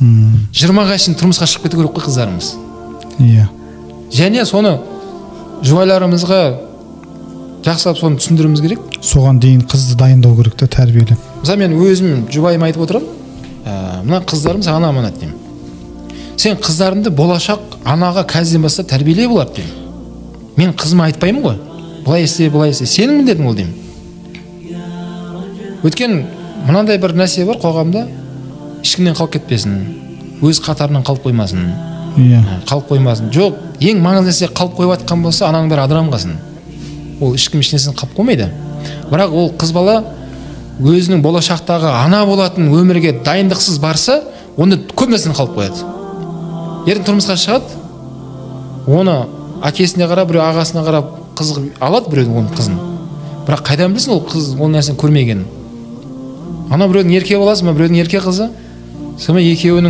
20-ға шейін тұрмысқа шығып кету керек қой қыздарымыз. Иә. Және соны жұбайларымызға жақсылап соны түсіндіруіміз керек. Соған дейін қызды дайындау керек те, тәрбиелеп. Мысалы мен өзім жұбайыма айтып отырамын, мына қыздарым саған аманат деймін. Сен қыздарыңды болашақ анаға қазірден бастап тәрбиелей болады деймін. Мен қызыма айтпаймын ғой. Былай істе, былай істе. Сенің міндетің ол деймін. Өткен мынандай бір нәрсе бар қоғамда, ешкімнен қалып кетпесін, өз қатарынан қалып қоймасын. Иә. Қалып қоймасын. Жоқ, ең маңызды нәрсе қалып қойып жатқан болса, ананың бәрі адырам қалсын. Ол ешкім ешнәрсені қалып қоймайды. Бірақ ол қыз бала өзінің болашақтағы ана болатын өмірге дайындықсыз барса, онда көп нәрсені қалып қояды. Ертең тұрмысқа шығады, оны әкесіне қарап, біреу ағасына қарап қызығып алады біреудің оның қызын. Бірақ қайдан білсін ол қыз ол нәрсені көрмегенін. Ана біреудің ерке баласы ма, біреудің ерке қызы. Сонымен екеуінің